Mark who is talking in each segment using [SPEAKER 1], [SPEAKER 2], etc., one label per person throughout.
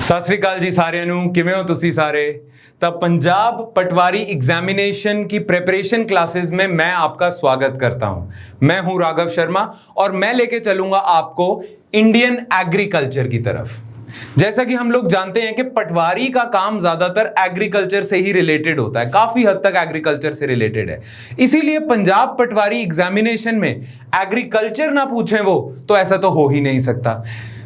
[SPEAKER 1] ਸਤਿ ਸ੍ਰੀ ਅਕਾਲ जी सारिਆਂ ਨੂੰ ਕਿਵੇਂ ਹੋ ਤੁਸੀਂ ਸਾਰੇ ਤਾਂ पंजाब पटवारी एग्जामिनेशन की प्रेपरेशन क्लासेस में मैं आपका स्वागत करता हूं। मैं हूं राघव शर्मा और मैं लेके चलूंगा आपको इंडियन एग्रीकल्चर की तरफ। जैसा कि हम लोग जानते हैं कि पटवारी का काम ज्यादातर एग्रीकल्चर से ही रिलेटेड होता है, काफी हद तक एग्रीकल्चर से रिलेटेड है। इसीलिए पंजाब पटवारी एग्जामिनेशन में एग्रीकल्चर ना पूछें वो तो ऐसा तो हो ही नहीं सकता।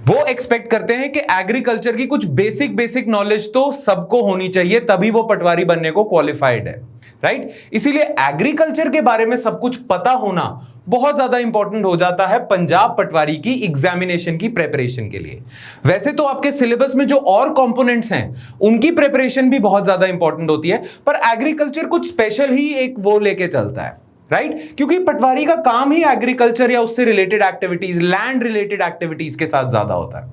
[SPEAKER 1] वो एक्सपेक्ट करते हैं कि एग्रीकल्चर की कुछ बेसिक नॉलेज तो सबको होनी चाहिए, तभी वो पटवारी बनने को क्वालिफाइड है, राइट? इसीलिए एग्रीकल्चर के बारे में सब कुछ पता होना बहुत ज्यादा इंपॉर्टेंट हो जाता है पंजाब पटवारी की एग्जामिनेशन की प्रिपरेशन के लिए। वैसे तो आपके सिलेबस में जो और कंपोनेंट्स हैं उनकी प्रिपरेशन भी बहुत ज्यादा इंपॉर्टेंट होती है, पर एग्रीकल्चर कुछ स्पेशल ही एक वो लेके चलता है, राइट? क्योंकि पटवारी का काम ही एग्रीकल्चर या उससे related activities, land related activities के साथ ज्यादा होता है।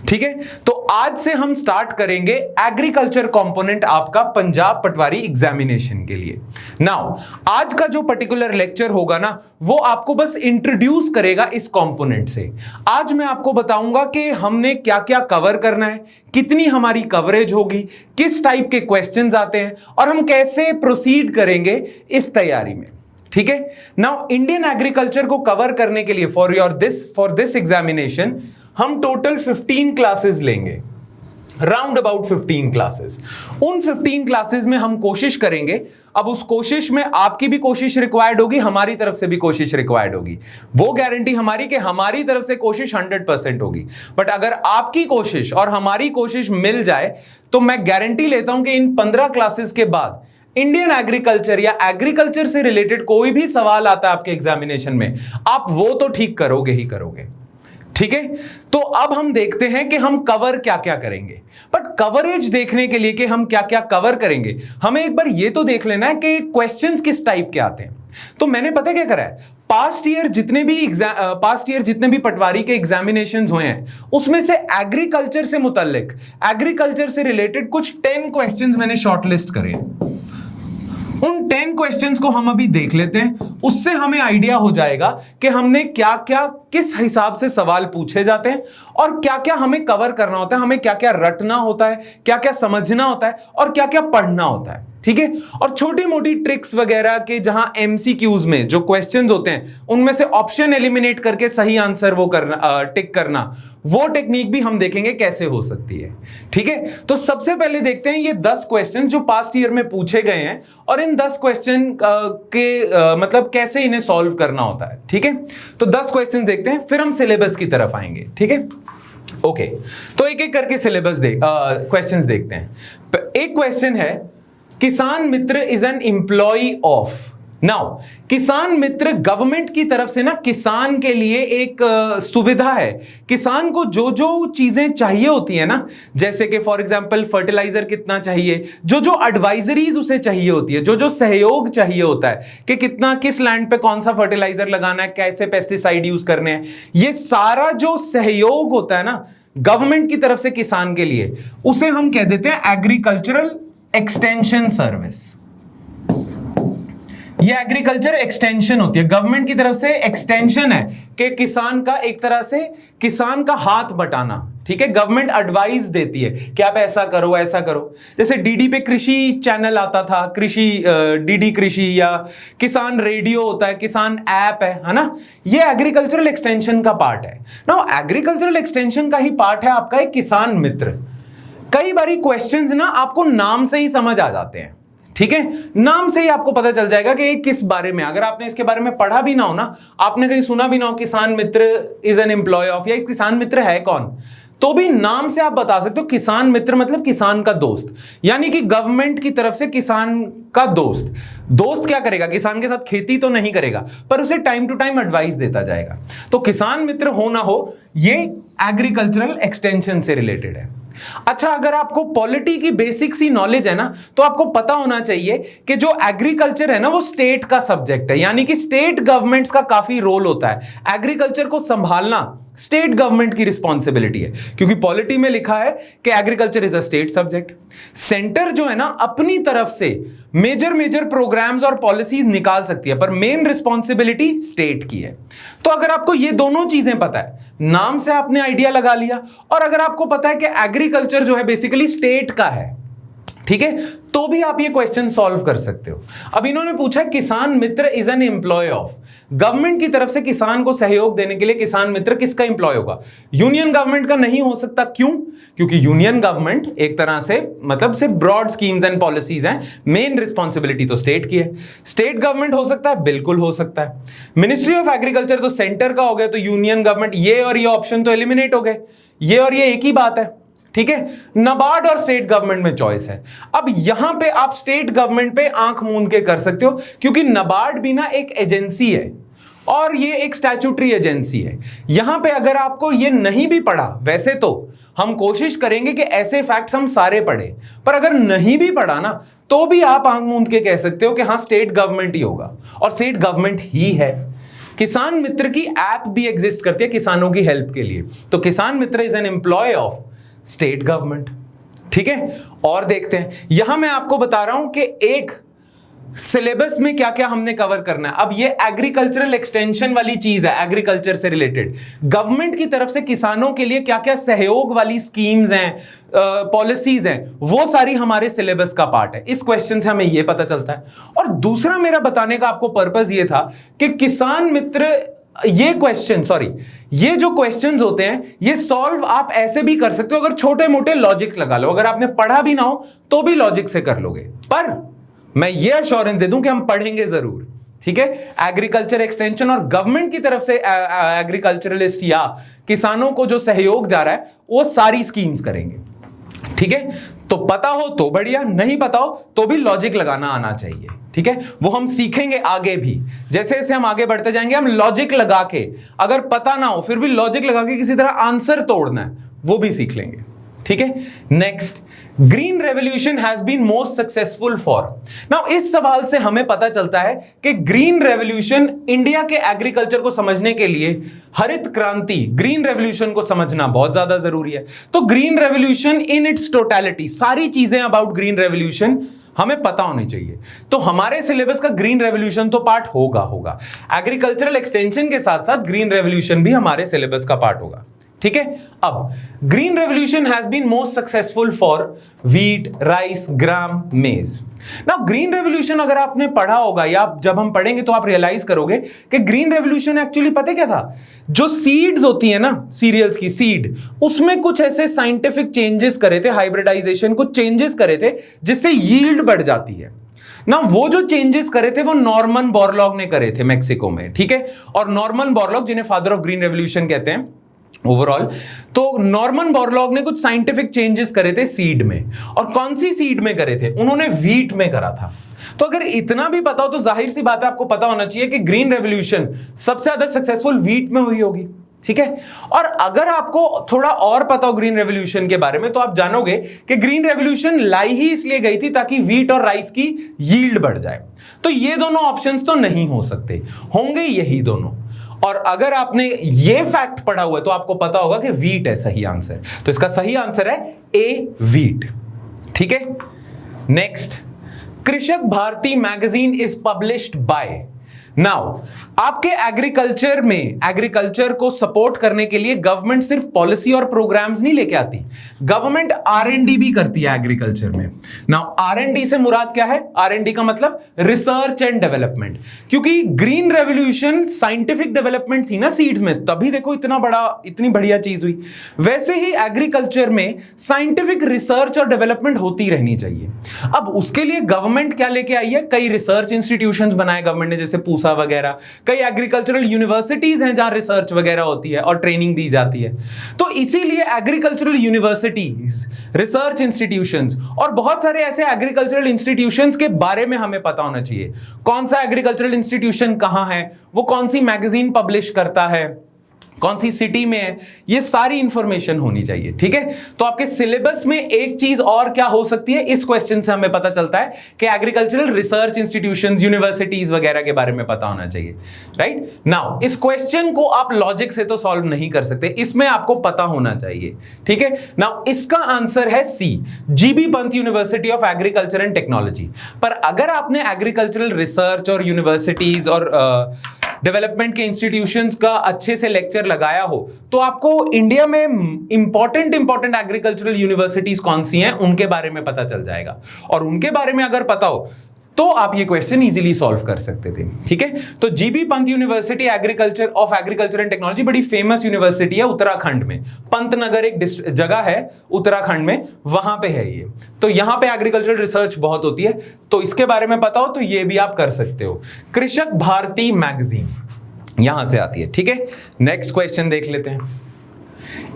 [SPEAKER 1] ठीक है, तो आज से हम स्टार्ट करेंगे एग्रीकल्चर कंपोनेंट आपका पंजाब पटवारी एग्जामिनेशन के लिए। नाउ आज का जो पर्टिकुलर लेक्चर होगा ना, वो आपको बस इंट्रोड्यूस करेगा इस कंपोनेंट से। आज मैं आपको बताऊंगा कि हमने क्या क्या कवर करना है, कितनी हमारी कवरेज होगी, किस टाइप के क्वेश्चंस आते हैं और हम कैसे प्रोसीड करेंगे इस तैयारी में। ठीक है, नाउ इंडियन एग्रीकल्चर को कवर करने के लिए फॉर दिस एग्जामिनेशन हम टोटल 15 क्लासेस लेंगे, राउंड अबाउट 15 क्लासेस। उन 15 क्लासेस में हम कोशिश करेंगे, अब उस कोशिश में आपकी भी कोशिश रिक्वायर्ड होगी, हमारी तरफ से भी कोशिश रिक्वायर्ड होगी। वो गारंटी हमारी कि हमारी तरफ से कोशिश 100% होगी, बट अगर आपकी कोशिश और हमारी कोशिश मिल जाए तो मैं गारंटी लेता हूं कि इन 15 क्लासेस के बाद इंडियन एग्रीकल्चर या एग्रीकल्चर से रिलेटेड कोई भी सवाल आता है आपके एग्जामिनेशन में, आप वो तो ठीक करोगे ही करोगे। ठीक है, तो अब हम देखते हैं कि हम कवर क्या क्या करेंगे। बट कवरेज देखने के लिए कि हम क्या क्या कवर करेंगे, हमें एक बार ये तो देख लेना है कि क्वेश्चंस किस टाइप के आते हैं। तो मैंने पता क्या करा है, पास्ट ईयर जितने भी पटवारी के एग्जामिनेशंस हुए हैं उसमें से एग्रीकल्चर से मुतल्लिक, एग्रीकल्चर से रिलेटेड कुछ 10 क्वेश्चंस मैंने शॉर्टलिस्ट करे। उन 10 क्वेश्चंस को हम अभी देख लेते हैं, उससे हमें आइडिया हो जाएगा कि हमने क्या क्या, किस हिसाब से सवाल पूछे जाते हैं और क्या क्या हमें कवर करना होता है, हमें क्या क्या रटना होता है, क्या क्या समझना होता है और क्या क्या पढ़ना होता है। ठीक है, और छोटी मोटी ट्रिक्स वगैरह के जहां एमसीक्यूज में जो क्वेश्चंस होते हैं उनमें से ऑप्शन एलिमिनेट करके सही आंसर वो करना, टिक करना, वो टेक्निक भी हम देखेंगे कैसे हो सकती है। ठीक है, तो सबसे पहले देखते हैं ये 10 क्वेश्चन जो पास्ट ईयर में पूछे गए हैं और इन 10 क्वेश्चन के मतलब कैसे इन्हें सॉल्व करना होता है। ठीक है, तो 10 क्वेश्चन देखते हैं, फिर हम सिलेबस की तरफ आएंगे। ठीक है, ओके, तो एक एक करके सिलेबस क्वेश्चंस देखते हैं। एक क्वेश्चन है, Kisan Mitra is an employ of. Now Kisan Mitra government की तरफ से ना किसान के लिए एक सुविधा है। किसान को जो जो चीजें चाहिए होती है ना, जैसे कि फॉर एग्जांपल फर्टिलाइजर कितना चाहिए, जो जो एडवाइजरीज उसे चाहिए होती है, जो जो सहयोग चाहिए होता है कि कितना, किस लैंड पे कौन सा फर्टिलाइजर लगाना है, कैसे पेस्टिसाइड यूज करने हैं, ये सारा जो सहयोग होता है ना गवर्नमेंट की तरफ से किसान के लिए, उसे हम कह देते हैं एग्रीकल्चरल एक्सटेंशन सर्विस। ये एग्रीकल्चर एक्सटेंशन होती है, गवर्नमेंट की तरफ से एक्सटेंशन है कि किसान का एक तरह से किसान का हाथ बटाना। ठीक है, गवर्नमेंट एडवाइस देती है कि आप ऐसा करो ऐसा करो। जैसे डीडी पे कृषि चैनल आता था, कृषि डीडी कृषि, या किसान रेडियो होता है, किसान ऐप है ना, ये एग्रीकल्चरल एक्सटेंशन का पार्ट है ना। एग्रीकल्चरल एक्सटेंशन का ही पार्ट है आपका एक किसान मित्र। कई बारी क्वेश्चंस ना आपको नाम से ही समझ आ जाते हैं। ठीक है, नाम से ही आपको पता चल जाएगा कि ये किस बारे में, अगर आपने इसके बारे में पढ़ा भी ना हो ना, आपने कहीं सुना भी ना हो किसान Mitra is an employ of, या किसान मित्र है कौन, तो भी नाम से आप बता सकते हो किसान मित्र मतलब किसान का दोस्त, यानी कि गवर्नमेंट की तरफ से किसान का दोस्त। दोस्त क्या करेगा, किसान के साथ खेती तो नहीं करेगा, पर उसे टाइम टू टाइम एडवाइस देता जाएगा। तो किसान मित्र हो ना हो, ये एग्रीकल्चरल एक्सटेंशन से रिलेटेड है। अच्छा, अगर आपको पॉलिटी की बेसिक सी नॉलेज है ना, तो आपको पता होना चाहिए कि जो एग्रीकल्चर है ना वो स्टेट का सब्जेक्ट है, यानी कि स्टेट गवर्नमेंट्स का काफी रोल होता है एग्रीकल्चर को संभालना स्टेट गवर्नमेंट की रिस्पॉन्सिबिलिटी है, क्योंकि पॉलिटी में लिखा है कि agriculture is a state subject. Centre जो है ना अपनी तरफ से मेजर प्रोग्राम्स और पॉलिसीज निकाल सकती है, पर मेन रिस्पॉन्सिबिलिटी स्टेट की है। तो अगर आपको ये दोनों चीजें पता है, नाम से आपने आइडिया लगा लिया, और अगर आपको पता है कि एग्रीकल्चर जो है बेसिकली स्टेट का है, ठीक है, तो भी आप ये क्वेश्चन सॉल्व कर सकते हो। अब इन्होंने पूछा Kisan Mitra is an employ of, government की तरफ से किसान को सहयोग देने के लिए किसान मित्र किसका एम्प्लॉय होगा? यूनियन गवर्नमेंट का नहीं हो सकता। क्यों? क्योंकि यूनियन गवर्नमेंट एक तरह से मतलब सिर्फ ब्रॉड स्कीम्स एंड पॉलिसीज हैं, मेन रिस्पॉन्सिबिलिटी तो स्टेट की है। स्टेट गवर्नमेंट हो सकता है, बिल्कुल हो सकता है। मिनिस्ट्री ऑफ एग्रीकल्चर तो सेंटर का हो गया, तो यूनियन गवर्नमेंट, ये और ये ऑप्शन तो एलिमिनेट हो गए, ये और ये एक ही बात है, ठीक है। नाबार्ड और स्टेट गवर्नमेंट में चॉइस है। अब यहां पे आप स्टेट गवर्नमेंट पे आंख मूंद के कर सकते हो, क्योंकि नाबार्ड भी ना एक एजेंसी है और ये एक स्टैट्यूटरी एजेंसी है। यहां पे अगर आपको ये नहीं भी पढ़ा, वैसे तो हम कोशिश करेंगे कि ऐसे फैक्ट्स हम सारे पढ़े, पर अगर नहीं भी पढ़ा ना तो भी आप आंख मूंद के कह सकते हो कि हाँ स्टेट गवर्नमेंट ही होगा, और स्टेट गवर्नमेंट ही है। किसान मित्र की ऐप भी एग्जिस्ट करती है किसानों की हेल्प के लिए, तो Kisan Mitra is an employ of state government, ठीक है। और देखते हैं, यहां मैं आपको बता रहा हूं कि एक सिलेबस में क्या क्या हमने कवर करना है। अब ये एग्रीकल्चरल एक्सटेंशन वाली चीज है, एग्रीकल्चर से रिलेटेड गवर्नमेंट की तरफ से किसानों के लिए क्या क्या सहयोग वाली स्कीम्स हैं, पॉलिसीज हैं, वो सारी हमारे सिलेबस का पार्ट है। इस क्वेश्चन से हमें ये पता चलता है। और दूसरा मेरा बताने का आपको पर्पस ये था कि किसान मित्र, ये जो क्वेश्चंस होते हैं ये सॉल्व आप ऐसे भी कर सकते हो, अगर छोटे मोटे लॉजिक्स लगा लो, अगर आपने पढ़ा भी ना हो तो भी लॉजिक से कर लोगे। पर मैं ये अश्योरेंस दे दूं कि हम पढ़ेंगे जरूर, ठीक है। एग्रीकल्चर एक्सटेंशन और गवर्नमेंट की तरफ से एग्रीकल्चरलिस्ट या किसानों को जो सहयोग जा रहा है वो सारी स्कीम्स करेंगे, ठीक है। तो पता हो तो बढ़िया, नहीं पता हो तो भी लॉजिक लगाना आना चाहिए, ठीक है। वो हम सीखेंगे आगे भी, जैसे जैसे हम आगे बढ़ते जाएंगे हम लॉजिक लगा के, अगर पता ना हो फिर भी लॉजिक लगा के किसी तरह आंसर तोड़ना है वो भी सीख लेंगे, ठीक है। Next, green revolution has been most successful for. Now इस सवाल से हमें पता चलता है कि ग्रीन रेवोल्यूशन, इंडिया के एग्रीकल्चर को समझने के लिए हरित क्रांति, ग्रीन रेवोल्यूशन को समझना बहुत ज्यादा जरूरी है। तो green revolution in its totality, सारी चीजें अबाउट ग्रीन रेवोल्यूशन हमें पता होनी चाहिए। तो हमारे सिलेबस का ग्रीन रेवोल्यूशन तो पार्ट होगा। एग्रीकल्चरल एक्सटेंशन के साथ साथ ग्रीन रेवोल्यूशन भी हमारे सिलेबस का पार्ट होगा, ठीक है। अब green revolution has been most successful for wheat, rice, gram, maize. Now green revolution अगर आपने पढ़ा होगा या जब हम पढ़ेंगे तो आप रियलाइज करोगे कि ग्रीन रेवोल्यूशन एक्चुअली पता क्या था, जो सीड्स होती है ना सीरियल्स की सीड, उसमें कुछ ऐसे साइंटिफिक चेंजेस करे थे, हाइब्रिडाइजेशन, कुछ चेंजेस करे थे जिससे यील्ड बढ़ जाती है ना। वो जो चेंजेस करे थे वो नॉर्मन बोरलॉग ने करे थे मैक्सिको में, ठीक है। और नॉर्मन बोरलॉग, जिन्हें फादर ऑफ ग्रीन रेवोल्यूशन कहते हैं ओवरऑल, तो नॉर्मन बोरलॉग ने कुछ साइंटिफिक चेंजेस करे थे सीड में। और कौन सी सीड में करे थे? उन्होंने व्हीट में करा था। तो अगर इतना भी पता हो तो जाहिर सी बात है आपको पता होना चाहिए कि ग्रीन रेवोल्यूशन सबसे ज्यादा सक्सेसफुल व्हीट में हुई होगी, ठीक है। और अगर आपको थोड़ा और पता हो ग्रीन रेवोल्यूशन के बारे में तो आप जानोगे कि ग्रीन रेवोल्यूशन लाई ही इसलिए गई थी ताकि व्हीट और राइस की यील्ड बढ़ जाए। तो ये दोनों ऑप्शंस तो नहीं हो सकते, होंगे यही दोनों। और अगर आपने ये फैक्ट पढ़ा हुआ है तो आपको पता होगा कि व्हीट है सही आंसर। तो इसका सही आंसर है ए, व्हीट, ठीक है। Next, Krishak Bharati magazine is published by. Now आपके एग्रीकल्चर में, एग्रीकल्चर को सपोर्ट करने के लिए गवर्नमेंट सिर्फ पॉलिसी और प्रोग्राम्स नहीं लेके आती, गवर्नमेंट R&D भी करती है एग्रीकल्चर में। नाउ R&D से मुराद क्या है? R&D का मतलब रिसर्च एंड डेवलपमेंट, क्योंकि ग्रीन रेवोल्यूशन साइंटिफिक डेवलपमेंट थी ना सीड्स में, तभी देखो इतनी बढ़िया चीज हुई। वैसे ही एग्रीकल्चर में साइंटिफिक रिसर्च और डेवलपमेंट होती रहनी चाहिए। अब उसके लिए गवर्नमेंट क्या लेके आई है? कई रिसर्च इंस्टीट्यूशंस बनाए गवर्नमेंट ने, जैसे पूसा वगैरह, कई एग्रीकल्चरल यूनिवर्सिटीज हैं जहां रिसर्च वगैरह होती है और ट्रेनिंग दी जाती है। तो इसीलिए एग्रीकल्चरल यूनिवर्सिटीज, रिसर्च इंस्टीट्यूशंस और बहुत सारे ऐसे एग्रीकल्चरल इंस्टीट्यूशंस के बारे में हमें पता होना चाहिए। कौन सा एग्रीकल्चरल इंस्टीट्यूशन कहां है, वो कौन सी मैगजीन पब्लिश करता है, कौन सी सिटी में है, ये सारी इंफॉर्मेशन होनी चाहिए। ठीक है, तो आपके सिलेबस में एक चीज और क्या हो सकती है, इस क्वेश्चन से हमें पता चलता है कि एग्रीकल्चरल रिसर्च इंस्टीट्यूशंस, यूनिवर्सिटीज वगैरह के बारे में पता होना चाहिए। राइट नाउ इस क्वेश्चन को आप लॉजिक से तो सॉल्व नहीं कर सकते, इसमें आपको पता होना चाहिए। ठीक है, नाउ इसका आंसर है C, GB Pant university of agriculture and technology. पर अगर आपने एग्रीकल्चरल रिसर्च और यूनिवर्सिटीज और डेवलपमेंट के इंस्टीट्यूशंस का अच्छे से लेक्चर लगाया हो तो आपको इंडिया में इंपॉर्टेंट एग्रीकल्चरल यूनिवर्सिटीज कौन सी हैं उनके बारे में पता चल जाएगा, और उनके बारे में अगर पता हो तो आप ये क्वेश्चन इजीली सॉल्व कर सकते थे। ठीक है, तो GB Pant university agriculture and technology बड़ी फेमस यूनिवर्सिटी है उत्तराखंड में। पंतनगर एक जगह है उत्तराखंड में, वहां पे है ये। तो यहां पे एग्रीकल्चरल रिसर्च बहुत होती है, तो इसके बारे में पता हो तो ये भी आप कर सकते हो। कृषक भारती मैगजीन यहां से आती है। ठीक है, नेक्स्ट क्वेश्चन देख लेते हैं।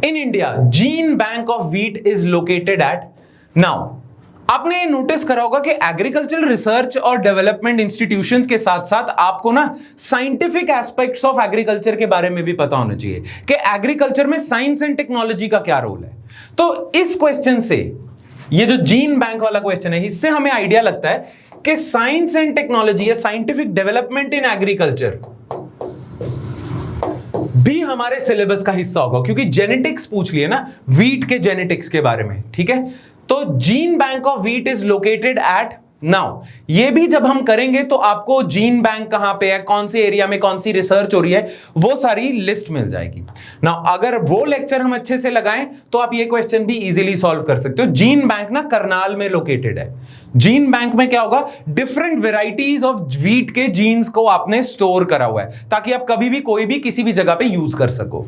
[SPEAKER 1] In India gene bank of wheat is located at. Now आपने नोटिस करा होगा कि एग्रीकल्चरल रिसर्च और डेवलपमेंट इंस्टीट्यूशंस के साथ साथ आपको ना साइंटिफिक एस्पेक्ट्स ऑफ एग्रीकल्चर के बारे में भी पता होना चाहिए कि एग्रीकल्चर में साइंस एंड टेक्नोलॉजी का क्या रोल है। तो इस क्वेश्चन से, ये जो जीन बैंक वाला क्वेश्चन है, इससे हमें आइडिया लगता है कि साइंस एंड टेक्नोलॉजी या साइंटिफिक डेवलपमेंट इन एग्रीकल्चर भी हमारे सिलेबस का हिस्सा होगा, क्योंकि जेनेटिक्स पूछ लिए ना, व्हीट के जेनेटिक्स के बारे में। ठीक है, तो gene bank of wheat is located at. Now ये भी जब हम करेंगे तो आपको जीन बैंक कहां पे है, कौन से एरिया में कौन सी रिसर्च हो रही है, वो सारी लिस्ट मिल जाएगी। नाउ अगर वो लेक्चर हम अच्छे से लगाएं तो आप ये क्वेश्चन भी इजीली सॉल्व कर सकते हो। जीन बैंक ना करनाल में लोकेटेड है। जीन बैंक में क्या होगा, डिफरेंट वेराइटीज ऑफ व्हीट के जीन्स को आपने स्टोर करा हुआ है ताकि आप कभी भी कोई भी किसी भी जगह पे यूज कर सको।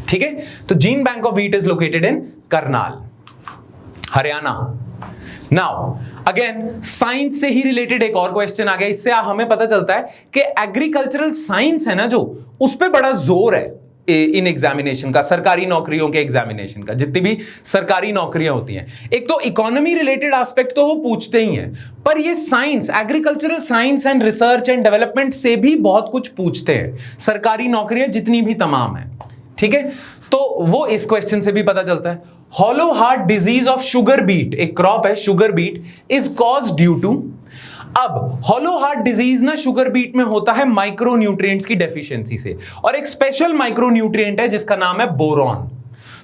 [SPEAKER 1] ठीक है, तो gene bank of wheat is located in Karnal, Haryana. Now again science से ही रिलेटेड एक और क्वेश्चन आ गया। इससे हमें पता चलता है कि एग्रीकल्चरल साइंस है ना, जो उस पे बड़ा जोर है इन एग्जामिनेशन का, सरकारी नौकरियों के एग्जामिनेशन का, जितनी भी सरकारी नौकरियां होती हैं। एक तो इकोनॉमी रिलेटेड एस्पेक्ट तो वो पूछते ही हैं, पर ये science, agricultural science and research and development से भी बहुत कुछ पूछते हैं, सरकारी नौकरियां जितनी भी तमाम है। ठीक है, तो वो इस क्वेश्चन से भी पता चलता है। Hollow heart disease of sugar beet, एक क्रॉप है sugar beet, is cause due to. अब हॉलो हार्ट डिजीज ना शुगर बीट में होता है माइक्रो न्यूट्रिएंट्स की डेफिशिएंसी से, और एक स्पेशल माइक्रो न्यूट्रिएंट है जिसका नाम है बोरॉन।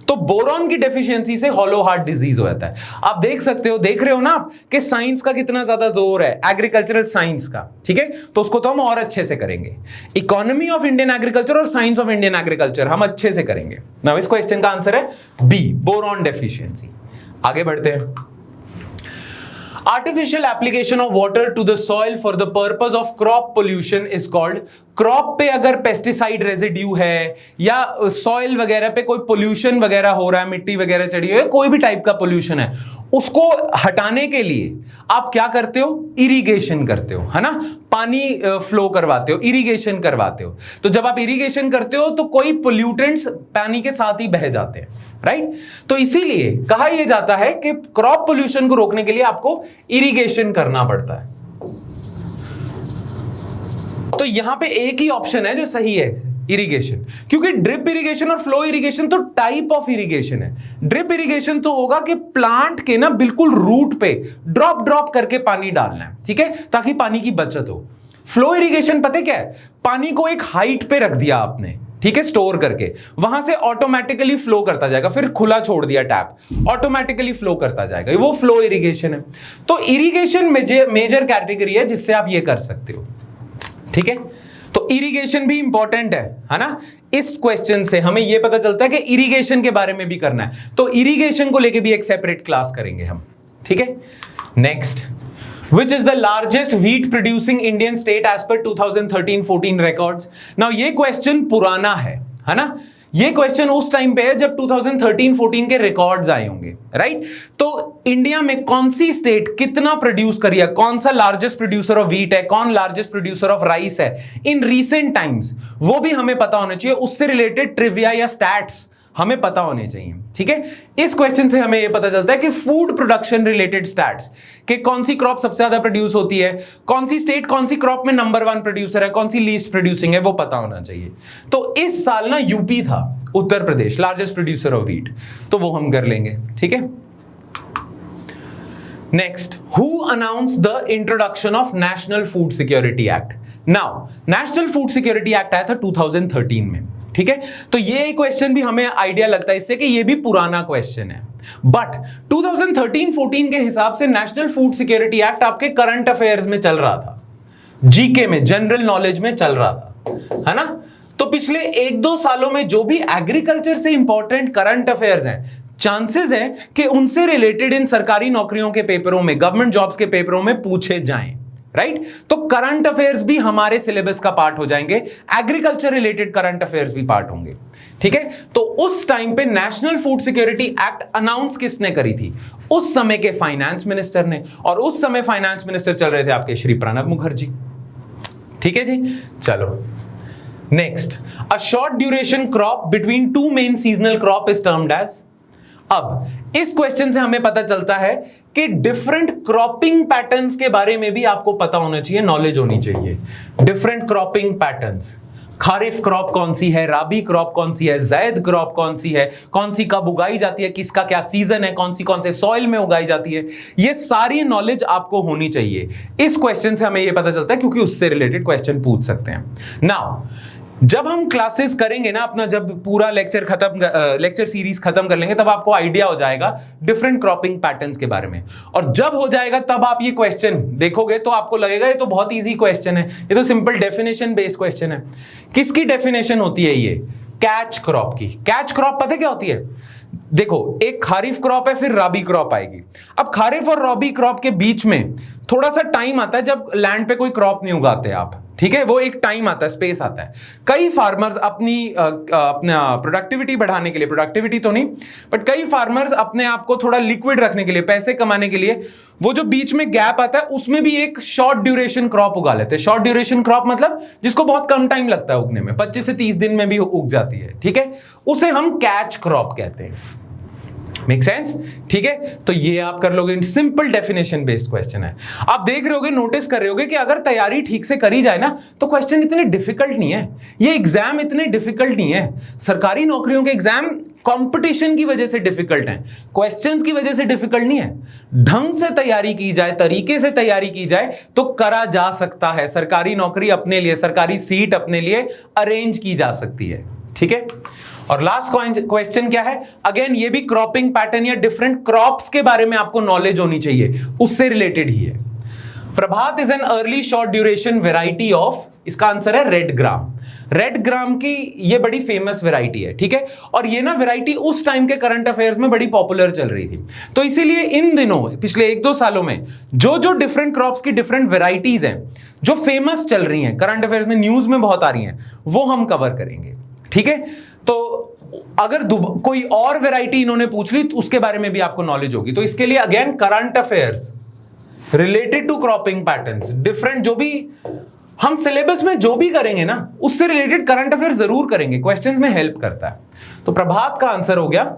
[SPEAKER 1] तो बोरॉन की डेफिशिएंसी से हॉलो हार्ट डिजीज हो जाता है। आप देख रहे हो ना आप कि साइंस का कितना ज्यादा जोर है, एग्रीकल्चरल साइंस का। ठीक है, तो उसको तो हम और अच्छे से करेंगे। इकोनॉमी ऑफ इंडियन एग्रीकल्चर और साइंस ऑफ इंडियन एग्रीकल्चर हम अच्छे से करेंगे। नाउ इस क्वेश्चन का आंसर है बी, बोरॉन डेफिशिएंसी। आगे बढ़ते हैं। Artificial application of water to the soil for the purpose of crop pollution is called. Crop पे अगर पेस्टिसाइड रेजिड्यू है या सॉइल वगैरह पे कोई पोल्यूशन वगैरह हो रहा है, मिट्टी वगैरह चढ़ी हुई है, कोई भी टाइप का पोल्यूशन है, उसको हटाने के लिए आप क्या करते हो, इरिगेशन करते हो, है ना, पानी फ्लो करवाते हो, इरिगेशन करवाते हो। तो जब आप इरिगेशन करते हो तो कोई पोल्यूटेंट्स पानी के साथ ही बह जाते हैं, राइट। तो इसीलिए कहा यह जाता है कि क्रॉप पोल्यूशन को रोकने के लिए आपको इरिगेशन करना पड़ता है। तो यहां पे एक ही ऑप्शन है जो सही है, इरिगेशन, क्योंकि ड्रिप इरिगेशन और फ्लो इरिगेशन तो टाइप ऑफ इरिगेशन है। ड्रिप इरिगेशन तो होगा कि प्लांट के ना बिल्कुल रूट पे ड्रॉप करके पानी डालना है, ठीक है, ताकि पानी की बचत हो। फ्लो इरिगेशन पता है क्या है, पानी को एक हाइट पे रख दिया आपने, ठीक है, स्टोर करके, वहां से ऑटोमेटिकली फ्लो करता जाएगा, फिर खुला छोड़ दिया टैप, ऑटोमेटिकली फ्लो करता जाएगा, वो फ्लो इरिगेशन है। तो इरिगेशन मेजर कैटेगरी है जिससे आप ये कर सकते हो, ठीक है। तो इरिगेशन भी इंपॉर्टेंट है ना। इस क्वेश्चन से हमें यह पता चलता है कि इरिगेशन के बारे में भी करना है, तो इरिगेशन को लेके भी एक सेपरेट क्लास करेंगे हम, ठीक है। Next, which is the largest wheat producing Indian state as per 2013-14 records? Now ये क्वेश्चन पुराना है ना, ये क्वेश्चन उस टाइम पे है जब 2013-14 के रिकॉर्ड्स आए होंगे, राइट। तो इंडिया में कौन सी स्टेट कितना प्रोड्यूस करी है, कौन सा लार्जेस्ट प्रोड्यूसर ऑफ व्हीट है, कौन लार्जेस्ट प्रोड्यूसर ऑफ राइस है इन रीसेंट टाइम्स, वो भी हमें पता होना चाहिए। उससे रिलेटेड ट्रिविया या स्टैट्स हमें पता होने चाहिए, ठीक है। इस क्वेश्चन से हमें यह पता चलता है कि फूड प्रोडक्शन रिलेटेड स्टैट्स कि कौन सी क्रॉप सबसे ज्यादा प्रोड्यूस होती है, कौन सी स्टेट कौन सी क्रॉप में नंबर 1 प्रोड्यूसर है, कौन सी लीस्ट प्रोड्यूसिंग है, वो पता होना चाहिए। तो इस साल ना यूपी था, Uttar Pradesh largest producer of wheat, तो वो हम कर लेंगे, ठीक है। Next, who announce the introduction of national food security act. Now national food security act आया था 2013 में, ठीक है। तो ये क्वेश्चन भी हमें आइडिया लगता है इससे कि ये भी पुराना क्वेश्चन है, बट 2013-14 के हिसाब से नेशनल फूड सिक्योरिटी एक्ट आपके करंट अफेयर्स में चल रहा था, जीके में, जनरल नॉलेज में चल रहा था, है ना। तो पिछले 1-2 सालों में जो भी एग्रीकल्चर से इंपॉर्टेंट करंट अफेयर्स हैं, चांसेस है कि उनसे रिलेटेड इन सरकारी नौकरियों के पेपरों में, गवर्नमेंट जॉब्स के पेपरों में पूछे जाएं, राइट। तो करंट अफेयर्स भी हमारे सिलेबस का पार्ट हो जाएंगे, एग्रीकल्चर रिलेटेड करंट अफेयर्स भी पार्ट होंगे, ठीक है। तो उस टाइम पे national food security act announce किसने करी थी? उस समय के फाइनेंस मिनिस्टर ने, और उस समय फाइनेंस मिनिस्टर चल रहे थे आपके श्री प्रणब मुखर्जी, ठीक है जी। चलो next, a short duration crop between two main seasonal crop is termed as. अब इस क्वेश्चन से हमें पता चलता है कि डिफरेंट क्रॉपिंग पैटर्न्स के बारे में भी आपको पता होना चाहिए, नॉलेज होनी चाहिए। Different cropping patterns, kharif crop कौन सी है, राबी क्रॉप कौन सी है, ज़ैद क्रॉप कौन सी है, कौन सी कब उगाई जाती है, किसका क्या सीजन है, कौन से सॉइल में उगाई जाती है, ये सारी नॉलेज आपको होनी चाहिए। इस क्वेश्चन से हमें यह पता चलता है क्योंकि उससे रिलेटेड क्वेश्चन पूछ सकते हैं। नाउ जब हम क्लासेस करेंगे ना अपना, जब पूरा लेक्चर सीरीज खत्म कर लेंगे, तब आपको आइडिया हो जाएगा डिफरेंट क्रॉपिंग पैटर्न्स के बारे में। और जब हो जाएगा तब आप ये क्वेश्चन देखोगे तो आपको लगेगा ये तो बहुत इजी क्वेश्चन है, ये तो सिंपल डेफिनेशन बेस्ड क्वेश्चन है। किसकी डेफिनेशन होती है ये? कैच क्रॉप की। कैच क्रॉप पता क्या होती है? देखो, एक खारिफ क्रॉप है, फिर राबी क्रॉप आएगी। अब खारिफ और राबी क्रॉप के बीच में थोड़ा सा टाइम आता है जब लैंड पे कोई क्रॉप नहीं उगाते आप, ठीक है। वो एक टाइम आता है, स्पेस आता है। कई फार्मर्स अपना प्रोडक्टिविटी बढ़ाने के लिए, प्रोडक्टिविटी तो नहीं बट कई फार्मर्स अपने आप को थोड़ा लिक्विड रखने के लिए, पैसे कमाने के लिए, वो जो बीच में गैप आता है उसमें भी एक शॉर्ट ड्यूरेशन क्रॉप उगा लेते हैं। शॉर्ट ड्यूरेशन क्रॉप मतलब जिसको बहुत कम टाइम लगता है उगने में, 25 से 30 दिन में भी उग जाती है, ठीक है। उसे हम कैच क्रॉप कहते हैं। Make sense? ठीक है, तो ये आप कर लोगे। सिंपल डेफिनेशन बेस्ड क्वेश्चन है। आप देख रहे होगे, नोटिस कर रहे होगे कि अगर तैयारी ठीक से करी जाए ना तो क्वेश्चन इतने डिफिकल्ट नहीं है, ये एग्जाम इतने डिफिकल्ट नहीं है। सरकारी नौकरियों के एग्जाम कंपटीशन की वजह से डिफिकल्ट हैं, क्वेश्चंस की वजह से डिफिकल्ट नहीं है। ढंग से तैयारी की जाए, तरीके से तैयारी की जाए तो करा जा सकता है। सरकारी नौकरी अपने लिए, सरकारी सीट अपने लिए अरेंज की जा सकती है, ठीक है। और लास्ट क्वेश्चन क्या है? अगेन ये भी क्रॉपिंग पैटर्न या डिफरेंट क्रॉप्स के बारे में आपको नॉलेज होनी चाहिए, उससे रिलेटेड ही है। Prabhat is an early short duration variety of, इसका आंसर है रेड ग्राम। रेड ग्राम की ये बड़ी फेमस वेराइटी है, ठीक है। और ये ना वेराइटी उस टाइम के करंट अफेयर्स में बड़ी पॉपुलर चल रही थी। तो इसीलिए इन दिनों पिछले 1-2 सालों में जो डिफरेंट क्रॉप्स की डिफरेंट वेराइटीज हैं जो फेमस चल रही हैं, करंट अफेयर्स में, न्यूज में बहुत आ रही हैं, वो हम कवर करेंगे, ठीक है। तो अगर कोई और वैरायटी इन्होंने पूछ ली तो उसके बारे में भी आपको नॉलेज होगी। तो इसके लिए again current affairs related to cropping patterns, different जो भी हम सिलेबस में जो भी करेंगे ना उससे रिलेटेड करंट अफेयर जरूर करेंगे, क्वेश्चंस में हेल्प करता है। तो प्रभात का आंसर हो गया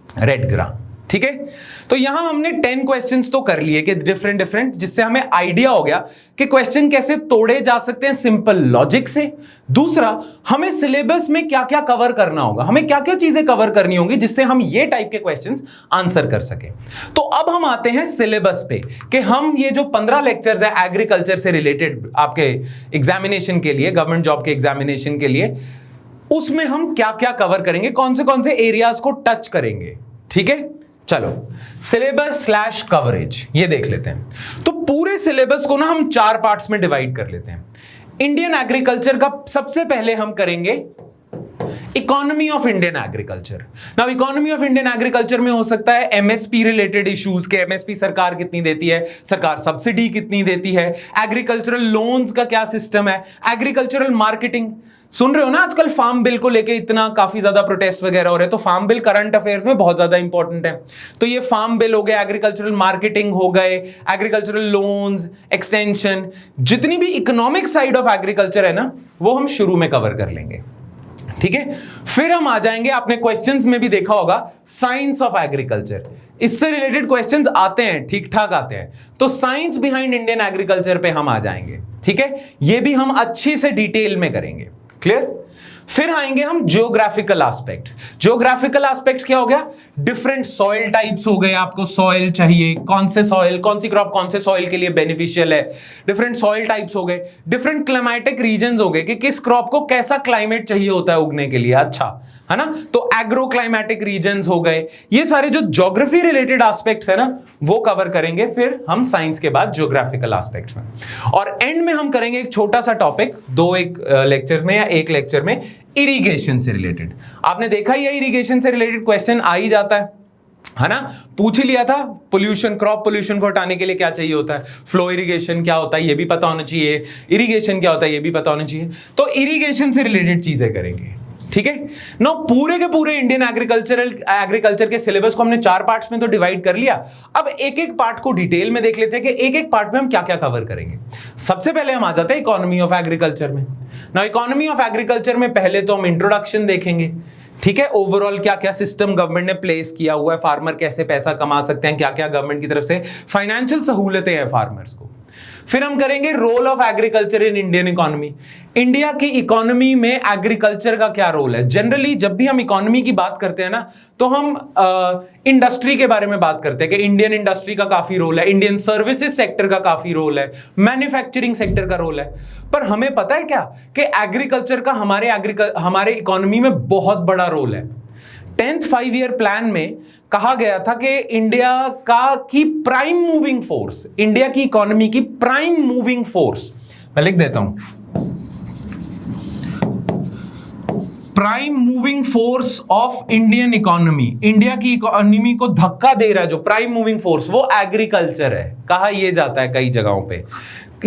[SPEAKER 1] रेड ग्राम, ठीक है। तो यहां हमने 10 क्वेश्चंस तो कर लिए कि डिफरेंट, जिससे हमें आइडिया हो गया कि क्वेश्चन कैसे तोड़े जा सकते हैं सिंपल लॉजिक से। दूसरा, हमें सिलेबस में क्या क्या कवर करना होगा, हमें क्या क्या चीजें कवर करनी होंगी जिससे हम ये टाइप के क्वेश्चंस आंसर कर सकें। तो अब हम आते हैं सिलेबस पे कि हम ये जो 15 लेक्चर्स है एग्रीकल्चर से रिलेटेड आपके एग्जामिनेशन के लिए, गवर्नमेंट जॉब के एग्जामिनेशन के लिए, उसमें हम क्या क्या कवर करेंगे, कौन से एरियाज को टच करेंगे, ठीक है। चलो सिलेबस स्लैश कवरेज ये देख लेते हैं। तो पूरे सिलेबस को ना हम 4 पार्ट्स में डिवाइड कर लेते हैं। इंडियन एग्रीकल्चर का सबसे पहले हम करेंगे economy of Indian agriculture. Now economy of Indian agriculture में हो सकता है एमएसपी रिलेटेड इश्यूज के, एमएसपी सरकार कितनी देती है, सरकार सब्सिडी कितनी देती है, एग्रीकल्चरल लोन्स का क्या सिस्टम है, एग्रीकल्चरल मार्केटिंग। सुन रहे हो ना आजकल फार्म बिल को लेके इतना काफी ज्यादा प्रोटेस्ट वगैरह हो रहे हैं, तो फार्म बिल करंट अफेयर्स में बहुत ज्यादा इंपॉर्टेंट है। तो ये फार्म बिल हो गए, एग्रीकल्चरल मार्केटिंग हो गए, एग्रीकल्चरल लोन्स, एक्सटेंशन, जितनी भी इकोनॉमिक साइड ऑफ एग्रीकल्चर है ना वो हम शुरू में कवर कर लेंगे, ठीक है। फिर हम आ जाएंगे, आपने क्वेश्चंस में भी देखा होगा, साइंस ऑफ एग्रीकल्चर। इससे रिलेटेड क्वेश्चंस आते हैं, ठीक ठाक आते हैं, तो साइंस बिहाइंड इंडियन एग्रीकल्चर पे हम आ जाएंगे। ठीक है, ये भी हम अच्छी से डिटेल में करेंगे। क्लियर। फिर आएंगे हम जियोग्राफिकल एस्पेक्ट्स। जियोग्राफिकल एस्पेक्ट्स क्या हो गया, डिफरेंट सॉइल टाइप्स हो गए, आपको सॉइल चाहिए, कौन से सॉइल, कौन सी क्रॉप कौन से सॉइल के लिए बेनिफिशियल है, डिफरेंट सॉइल टाइप्स हो गए, डिफरेंट क्लाइमेटिक रीजंस हो गए कि किस क्रॉप को कैसा क्लाइमेट चाहिए होता है उगने के लिए, अच्छा है ना, तो एग्रो क्लाइमेटिक रीजंस हो गए। ये सारे जो ज्योग्राफी रिलेटेड एस्पेक्ट्स है ना, वो कवर करेंगे फिर हम साइंस के बाद ज्योग्राफिकल एस्पेक्ट्स में। और एंड में हम करेंगे एक छोटा सा टॉपिक, एक लेक्चर्स में या एक लेक्चर में, इरिगेशन से रिलेटेड। आपने देखा ही है, इरिगेशन से रिलेटेड क्वेश्चन आ ही जाता है ना, पूछ ही लिया था। पोल्यूशन, क्रॉप पोल्यूशन को हटाने के लिए क्या चाहिए होता है, फ्लो इरिगेशन क्या होता है ये भी पता होना चाहिए, इरिगेशन क्या होता है ये भी पता होना चाहिए। तो इरिगेशन से रिलेटेड चीजें करेंगे। ठीक है ना, पूरे के पूरे इंडियन एग्रीकल्चर के सिलेबस को हमने 4 पार्ट्स में तो डिवाइड कर लिया। अब एक एक पार्ट को डिटेल में देख लेते हैं कि एक एक पार्ट में हम क्या क्या कवर करेंगे। सबसे पहले हम आ जाते हैं इकोनॉमी ऑफ एग्रीकल्चर में। ना, इकोनॉमी ऑफ एग्रीकल्चर में पहले तो हम इंट्रोडक्शन देखेंगे। ठीक है, ओवरऑल क्या क्या सिस्टम गवर्नमेंट ने प्लेस किया हुआ है, फार्मर कैसे पैसा कमा सकते हैं, क्या क्या गवर्नमेंट की तरफ से फाइनेंशियल सहूलतें हैं फार्मर्स को। फिर हम करेंगे role of agriculture in Indian economy. India की इकोनॉमी में एग्रीकल्चर का क्या रोल है। जनरली जब भी हम इकोनॉमी की बात करते हैं ना, तो हम इंडस्ट्री के बारे में बात करते हैं कि इंडियन इंडस्ट्री का काफी रोल है, इंडियन सर्विसेज सेक्टर का काफी रोल है, मैन्युफैक्चरिंग सेक्टर का रोल है। पर हमें पता है क्या कि एग्रीकल्चर का हमारे इकोनॉमी में बहुत बड़ा रोल है। 10th 5 ईयर प्लान में कहा गया था कि इंडिया की प्राइम मूविंग फोर्स, इंडिया की इकोनॉमी की प्राइम मूविंग फोर्स, मैं लिख देता हूं, prime moving force of Indian economy, India की इकोनॉमी को धक्का दे रहा है जो प्राइम मूविंग फोर्स, वो एग्रीकल्चर है। कहा यह जाता है कई जगहों पे।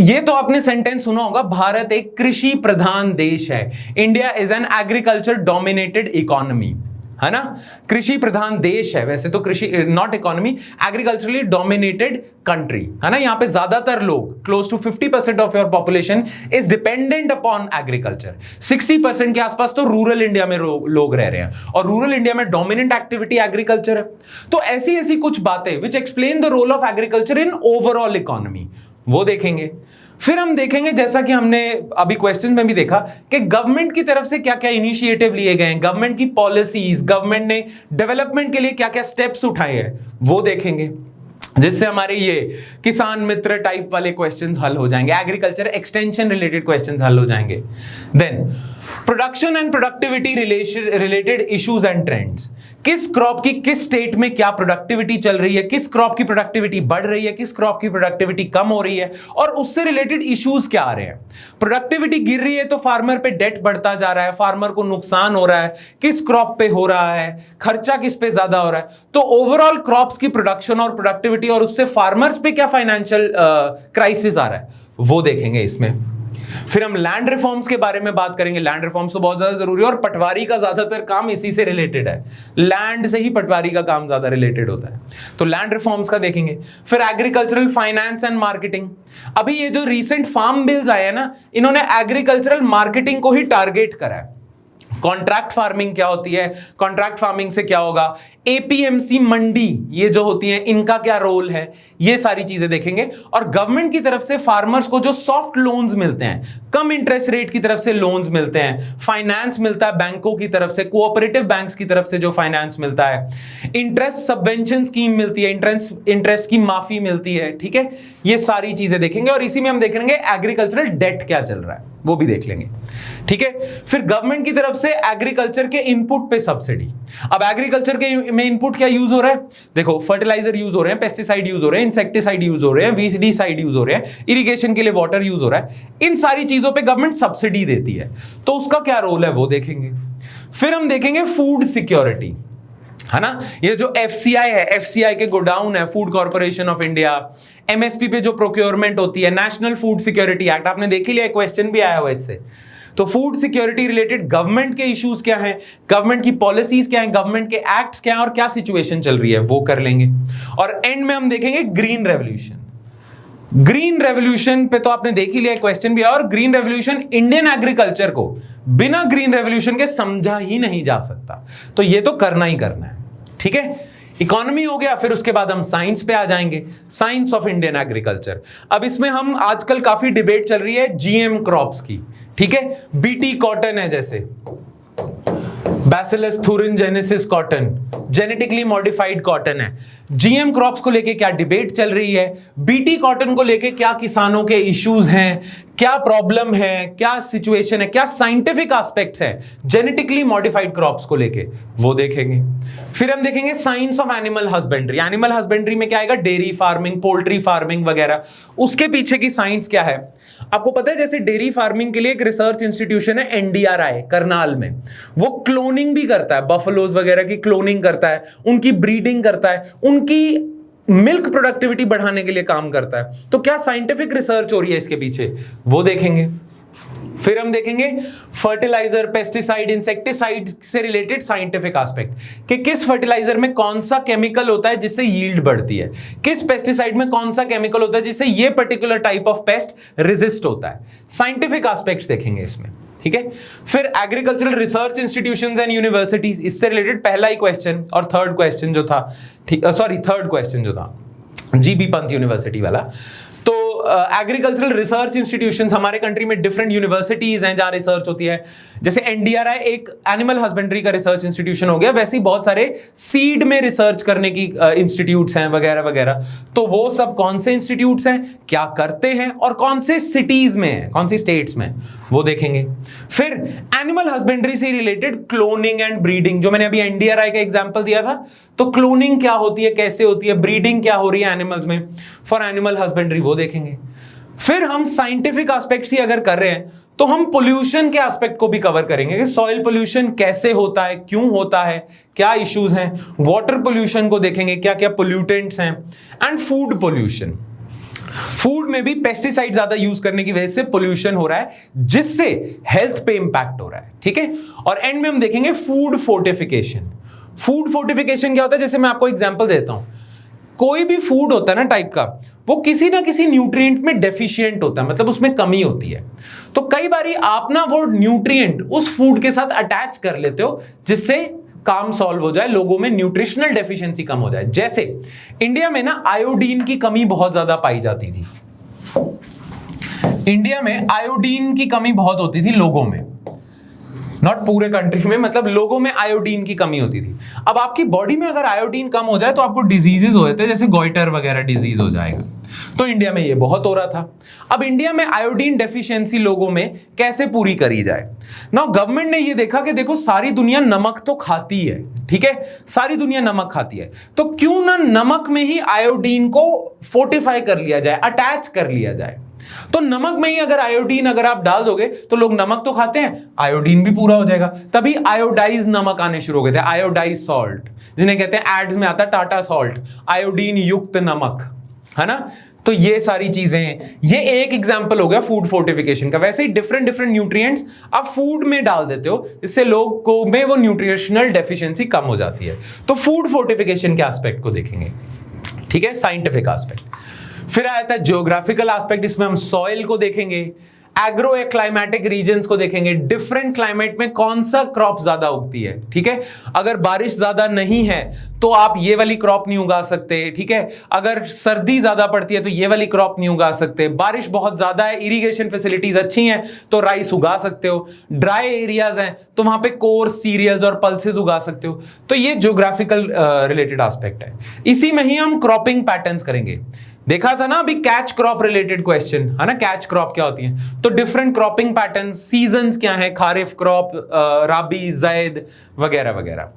[SPEAKER 1] ये तो आपने सेंटेंस सुना होगा, भारत एक कृषि प्रधान देश है। India is an agriculture dominated economy, है ना, कृषि प्रधान देश है। वैसे तो कृषि not economy, agriculturally dominated country, है ना। यहां पे ज्यादातर लोग, close to 50% of your population is dependent upon agriculture. 60% के आसपास तो रूरल इंडिया में लोग रह रहे हैं, और रूरल इंडिया में डोमिनेंट एक्टिविटी एग्रीकल्चर है। तो ऐसी ऐसी कुछ बातें which explain the role of agriculture in overall economy, वो देखेंगे। फिर हम देखेंगे, जैसा कि हमने अभी क्वेश्चन में भी देखा, कि गवर्नमेंट की तरफ से क्या क्या इनिशिएटिव लिए गए हैं, गवर्नमेंट की पॉलिसीज, गवर्नमेंट ने डेवलपमेंट के लिए क्या क्या स्टेप्स उठाए हैं, वो देखेंगे, जिससे हमारे ये किसान मित्र टाइप वाले क्वेश्चंस हल हो जाएंगे, एग्रीकल्चर एक्सटेंशन रिलेटेड क्वेश्चंस हल हो जाएंगे। Then production and productivity related issues and trends. किस क्रॉप की किस स्टेट में क्या प्रोडक्टिविटी चल रही है, किस क्रॉप की प्रोडक्टिविटी बढ़ रही है, किस क्रॉप की प्रोडक्टिविटी कम हो रही है, और उससे रिलेटेड इश्यूज क्या आ रहे हैं। प्रोडक्टिविटी गिर रही है तो फार्मर पे डेट बढ़ता जा रहा है, फार्मर को नुकसान हो रहा है, किस क्रॉप पे हो रहा है, खर्चा किस पे ज्यादा हो रहा है। तो ओवरऑल क्रॉप्स की प्रोडक्शन और प्रोडक्टिविटी और उससे फार्मर्स पे क्या फाइनेंशियल क्राइसिस आ रहा है, वो देखेंगे इसमें। फिर हम लैंड रिफॉर्म्स के बारे में बात करेंगे। लैंड रिफॉर्म्स तो बहुत ज्यादा जरूरी है, और पटवारी का ज्यादातर काम इसी से रिलेटेड है, लैंड से ही पटवारी का काम ज्यादा रिलेटेड होता है, तो लैंड रिफॉर्म्स का देखेंगे। फिर एग्रीकल्चरल फाइनेंस एंड मार्केटिंग। अभी ये जो रिसेंट फार्म बिल्स आए हैं ना, इन्होंने एग्रीकल्चरल मार्केटिंग को ही टारगेट करा है। कॉन्ट्रैक्ट फार्मिंग क्या होती है, कॉन्ट्रैक्ट फार्मिंग से क्या होगा, एपीएमसी मंडी ये जो होती है, इनका क्या रोल है, ये सारी चीजें देखेंगे। और गवर्नमेंट की तरफ से फार्मर्स को जो सॉफ्ट लोन्स मिलते हैं, कम इंटरेस्ट रेट की तरफ से लोन्स मिलते हैं, फाइनेंस मिलता है बैंकों की तरफ से, कोऑपरेटिव बैंक्स की तरफ से जो फाइनेंस मिलता है, इंटरेस्ट सबवेंशन स्कीम मिलती है, इंटरेस्ट की माफी मिलती है। ठीक है, ये सारी चीजें देखेंगे। और इसी में हम देखेंगे एग्रीकल्चरल डेट क्या चल रहा है, वो भी देख लेंगे। ठीक है, फिर गवर्नमेंट की तरफ से एग्रीकल्चर के इनपुट पे सब्सिडी। अब एग्रीकल्चर के में इनपुट क्या यूज हो रहा है, देखो फर्टिलाइजर यूज हो रहे हैं, पेस्टिसाइड यूज हो रहे हैं, इंसेक्टिसाइड यूज हो रहे हैं, वीसीडिसाइड यूज हो रहे हैं, इरिगेशन के लिए वाटर यूज हो रहा है। इन सारी चीजों पे गवर्नमेंट सब्सिडी देती है, तो उसका क्या रोल है वो देखेंगे। फिर हम देखेंगे फूड सिक्योरिटी, है ना। ये जो एफसीआई है, एफसीआई के गोडाउन है, food corporation of India, MSP पे जो प्रोक्योरमेंट होती है, नेशनल फूड सिक्योरिटी एक्ट, आपने देख ही लिया, क्वेश्चन भी आया हुआ इससे। तो फूड सिक्योरिटी रिलेटेड गवर्नमेंट के इश्यूज क्या हैं, गवर्नमेंट की पॉलिसीज क्या हैं, गवर्नमेंट के एक्ट्स क्या हैं, और क्या सिचुएशन चल रही है, वो कर लेंगे। और एंड में हम देखेंगे ग्रीन रेवोल्यूशन। ग्रीन रेवोल्यूशन पे तो आपने देख ही लिया, क्वेश्चन भी है, और ग्रीन रेवोल्यूशन इंडियन एग्रीकल्चर को बिना ग्रीन रेवोल्यूशन के समझा ही नहीं जा सकता, तो ये तो करना ही करना है। ठीक है, इकोनॉमी हो गया, फिर उसके बाद हम साइंस पे आ जाएंगे, साइंस ऑफ इंडियन एग्रीकल्चर। अब इसमें हम आजकल काफी डिबेट चल रही है जीएम क्रॉप्स की। ठीक है, बीटी कॉटन है, जैसे bacillus thuringiensis cotton, genetically modified cotton है। जीएम क्रॉप्स को लेके क्या डिबेट चल रही है, बीटी कॉटन को लेके क्या किसानों के इश्यूज हैं, क्या प्रॉब्लम है, क्या सिचुएशन है, क्या साइंटिफिक एस्पेक्ट्स हैं जेनेटिकली मॉडिफाइड क्रॉप्स को लेके, वो देखेंगे। फिर हम देखेंगे science of animal husbandry. Animal husbandry में क्या आएगा, डेयरी फार्मिंग, पोल्ट्री फार्मिंग वगैरह, उसके पीछे की साइंस क्या है। आपको पता है जैसे डेयरी फार्मिंग के लिए एक रिसर्च इंस्टीट्यूशन है एनडीआरआई करनाल में, वो क्लोनिंग भी करता है, बफलोज वगैरह की क्लोनिंग करता है, उनकी ब्रीडिंग करता है, उनकी मिल्क प्रोडक्टिविटी बढ़ाने के लिए काम करता है। तो क्या साइंटिफिक रिसर्च हो रही है इसके पीछे, वो देखेंगे। फिर हम देखेंगे फर्टिलाइजर, पेस्टिसाइड, इंसेक्टिसाइड से रिलेटेड साइंटिफिक एस्पेक्ट कि किस फर्टिलाइजर में कौन सा केमिकल होता है जिससे यील्ड बढ़ती है, किस पेस्टिसाइड में कौन सा केमिकल होता है जिससे ये particular type of paste resist होता है। साइंटिफिक एस्पेक्ट्स देखेंगे इसमें। ठीक है, फिर agricultural research institutions and universities, इससे रिलेटेड पहला ही क्वेश्चन और थर्ड क्वेश्चन जो था, थर्ड क्वेश्चन जो था जीबी पंत यूनिवर्सिटी वाला। तो एग्रीकल्चरल रिसर्च इंस्टीट्यूशंस, हमारे कंट्री में डिफरेंट यूनिवर्सिटीज हैं जहां रिसर्च होती है। जैसे एनडीआरआई एक एनिमल हस्बेंड्री का रिसर्च इंस्टीट्यूशन हो गया, वैसे ही बहुत सारे सीड में रिसर्च करने की इंस्टीट्यूट्स हैं वगैरह वगैरह। तो वो सब कौन से इंस्टीट्यूट्स हैं, क्या करते हैं, और कौन से सिटीज में है, कौन सी स्टेट्स में, वो देखेंगे। फिर एनिमल हस्बेंड्री से रिलेटेड क्लोनिंग एंड ब्रीडिंग, जो मैंने अभी एनडीआरआई का एग्जांपल दिया था, तो क्लोनिंग क्या होती है, कैसे होती है, ब्रीडिंग क्या हो रही है एनिमल्स में फॉर एनिमल हस्बेंड्री, वो देखेंगे। फिर हम साइंटिफिक एस्पेक्ट्स ही अगर कर रहे हैं तो हम पोल्यूशन के एस्पेक्ट को भी कवर करेंगे कि सॉइल पोल्यूशन कैसे होता है, क्यों होता है, क्या इश्यूज हैं। वाटर पोल्यूशन को देखेंगे, क्या क्या पोल्यूटेंट्स हैं। एंड फूड पोल्यूशन, फूड में भी पेस्टिसाइड ज्यादा यूज करने की वजह से पोल्यूशन हो रहा है जिससे हेल्थ पे इंपैक्ट हो रहा है। ठीक है, और एंड में हम देखेंगे फूड फोर्टिफिकेशन। फूड फोर्टिफिकेशन क्या होता है, जैसे मैं आपको एग्जांपल देता हूं, कोई भी फूड होता है ना टाइप का, वो किसी ना किसी न्यूट्रिएंट में डेफिशिएंट होता है, मतलब उसमें कमी होती है। तो कई बारी आप ना वो न्यूट्रिएंट उस फूड के साथ अटैच कर लेते हो जिससे काम सॉल्व हो जाए, लोगों में न्यूट्रिशनल डेफिशिएंसी कम हो जाए। जैसे इंडिया में ना आयोडीन की कमी बहुत ज्यादा पाई जाती थी, इंडिया में आयोडीन की कमी बहुत होती थी लोगों में, नॉट पूरे कंट्री में, मतलब लोगों में आयोडीन की कमी होती थी। अब आपकी बॉडी में अगर आयोडीन कम हो जाए तो आपको डिजीजेस हो जाते हैं, जैसे गोइटर वगैरह डिजीज हो जाएगा। तो इंडिया में ये बहुत हो रहा था। अब इंडिया में आयोडीन डेफिशिएंसी लोगों में कैसे पूरी करी जाए। नाउ गवर्नमेंट ने ये देखा कि देखो सारी दुनिया नमक तो खाती है, ठीक है, सारी दुनिया नमक खाती है, तो क्यों ना नमक में ही आयोडीन को फोर्टिफाई कर लिया जाए, अटैच कर लिया जाए। तो नमक में ही अगर आयोडीन अगर आप डाल दोगे तो लोग नमक तो खाते हैं, आयोडीन भी पूरा हो जाएगा। तभी आयोडाइज नमक आने शुरू हो गए थे, आयोडाइज सॉल्ट, जिन्हें कहते हैं एड्स में आता है टाटा सॉल्ट, आयोडीन युक्त नमक, है ना। तो ये सारी चीजें, ये एक एग्जांपल हो गया फूड फोर्टिफिकेशन का। वैसे ही डिफरेंट डिफरेंट न्यूट्रिएंट्स आप फूड में डाल देते हो जिससे लोगों में वो न्यूट्रिशनल डेफिशिएंसी कम हो जाती है। तो फूड फोर्टिफिकेशन के एस्पेक्ट को देखेंगे, ठीक है, साइंटिफिक एस्पेक्ट। फिर आता है ज्योग्राफिकल एस्पेक्ट, इसमें हम सॉइल को देखेंगे, एग्रो क्लाइमेटिक रीजन्स को देखेंगे, डिफरेंट क्लाइमेट में कौन सा क्रॉप ज्यादा उगती है। ठीक है, अगर बारिश ज्यादा नहीं है तो आप ये वाली क्रॉप नहीं उगा सकते, ठीक है, अगर सर्दी ज्यादा पड़ती है तो ये वाली क्रॉप नहीं उगा सकते, बारिश बहुत ज्यादा है, इरिगेशन फैसिलिटीज अच्छी हैं तो राइस उगा सकते हो, ड्राई एरियाज हैं तो वहां पे कोर्स सीरियल्स और पल्सेस उगा सकते हो। तो ये ज्योग्राफिकल रिलेटेड एस्पेक्ट है। इसी में ही हम क्रॉपिंग पैटर्न्स करेंगे। देखा था ना अभी कैच क्रॉप रिलेटेड क्वेश्चन, है ना, कैच क्रॉप क्या होती है, तो डिफरेंट क्रॉपिंग पैटर्न, सीजन्स क्या है, खारिफ क्रॉप, राबी, ज़ैद वगैरह वगैरह।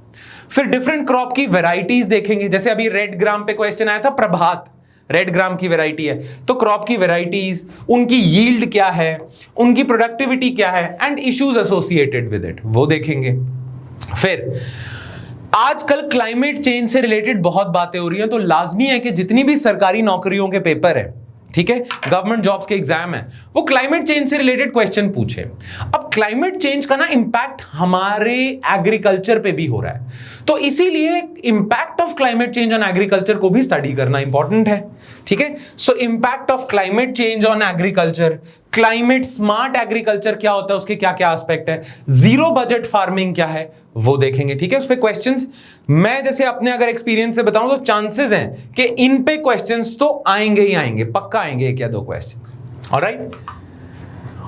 [SPEAKER 1] फिर डिफरेंट क्रॉप की वैरायटीज देखेंगे, जैसे अभी रेड ग्राम पे क्वेश्चन आया था, प्रभात रेड ग्राम की वैरायटी है, तो क्रॉप की वैरायटीज, उनकी यील्ड क्या है, उनकी प्रोडक्टिविटी क्या है, and issues associated with it, वो देखेंगे। फिर आजकल क्लाइमेट चेंज से रिलेटेड बहुत बातें हो रही हैं, तो लाजमी है कि जितनी भी सरकारी नौकरियों के पेपर है, ठीक है, गवर्नमेंट जॉब्स के एग्जाम है, वो क्लाइमेट चेंज से रिलेटेड क्वेश्चन पूछे। अब क्लाइमेट चेंज का ना इंपैक्ट हमारे एग्रीकल्चर पे भी हो रहा है, तो इसीलिए impact of climate change on agriculture को भी स्टडी करना इंपॉर्टेंट है। ठीक है, so impact of climate change on agriculture, climate smart agriculture क्या होता है, उसके क्या क्या एस्पेक्ट है, जीरो बजट फार्मिंग क्या है, वो देखेंगे। ठीक है, उस पे क्वेश्चंस मैं जैसे अपने अगर एक्सपीरियंस से बताऊं तो चांसेस हैं कि इन पे क्वेश्चंस तो आएंगे ही आएंगे, पक्का आएंगे एक या दो क्वेश्चंस। ऑलराइट,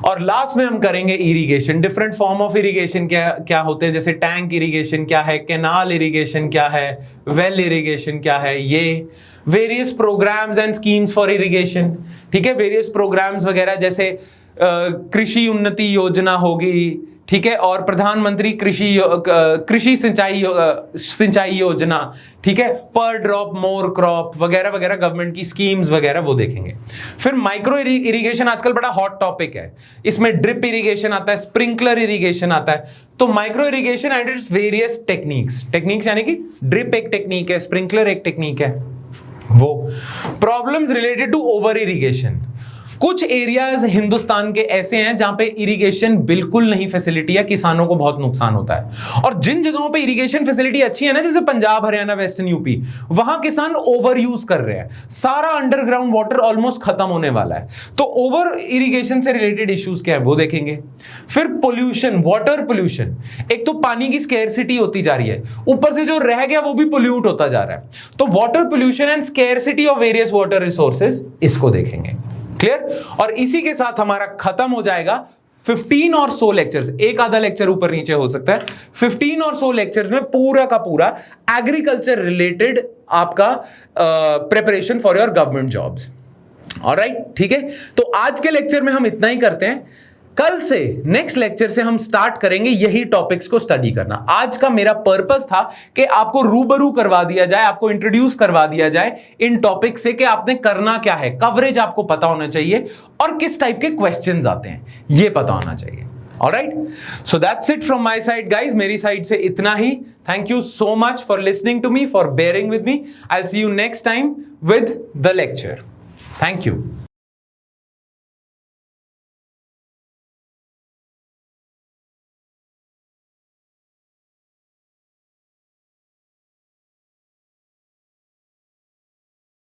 [SPEAKER 1] और लास्ट में हम करेंगे irrigation, different form of irrigation क्या क्या होते हैं, जैसे टैंक इरिगेशन क्या है, कैनाल इरिगेशन क्या है, वेल इरिगेशन क्या है, ये various programmes and schemes for irrigation. ठीक है, वेरियस प्रोग्राम्स वगैरह जैसे कृषि उन्नति योजना होगी, ठीक है, और प्रधानमंत्री कृषि सिंचाई योजना, ठीक है, पर ड्रॉप मोर क्रॉप वगैरह वगैरह, गवर्नमेंट की स्कीम्स वगैरह वो देखेंगे। फिर माइक्रो इरिगेशन आजकल बड़ा हॉट टॉपिक है, इसमें ड्रिप इरिगेशन आता है, स्प्रिंकलर इरिगेशन आता है। तो micro irrigation and its various techniques यानी कि ड्रिप एक टेक्निक है, स्प्रिंकलर एक टेक्निक है। वो problems related to over irrigation, कुछ एरियाज हिंदुस्तान के ऐसे हैं जहां पे इरिगेशन बिल्कुल नहीं फैसिलिटी है, किसानों को बहुत नुकसान होता है। और जिन जगहों पे इरिगेशन फैसिलिटी अच्छी है ना, जैसे पंजाब, हरियाणा, वेस्टर्न यूपी, वहां किसान ओवर यूज कर रहे हैं, सारा अंडरग्राउंड वाटर ऑलमोस्ट खत्म होने वाला है। तो ओवर इरिगेशन से रिलेटेड इश्यूज क्या है वो देखेंगे। फिर पोल्यूशन, वाटर पोल्यूशन, एक तो पानी की स्केर्सिटी होती जा रही है, ऊपर से जो रह गया वो भी पोल्यूट होता जा रहा है, तो water pollution and scarcity of various water resources, इसको देखेंगे। क्लियर, और इसी के साथ हमारा खत्म हो जाएगा 15 और 100 लेक्चर्स, एक आधा लेक्चर ऊपर नीचे हो सकता है। 15 और 100 लेक्चर्स में पूरा का पूरा एग्रीकल्चर रिलेटेड आपका preparation for your government jobs. Alright, ठीक है, तो आज के लेक्चर में हम इतना ही करते हैं। कल से नेक्स्ट लेक्चर से हम स्टार्ट करेंगे यही टॉपिक्स को स्टडी करना। आज का मेरा पर्पस था कि आपको रूबरू करवा दिया जाए, आपको इंट्रोड्यूस करवा दिया जाए इन टॉपिक से कि आपने करना क्या है, कवरेज आपको पता होना चाहिए और किस टाइप के क्वेश्चंस आते हैं ये पता होना चाहिए। Alright, so that's it from my side guys, मेरी साइड से इतना ही। Thank you so much for listening to me, for bearing with me. I will see you next time with the lecture. Thank you.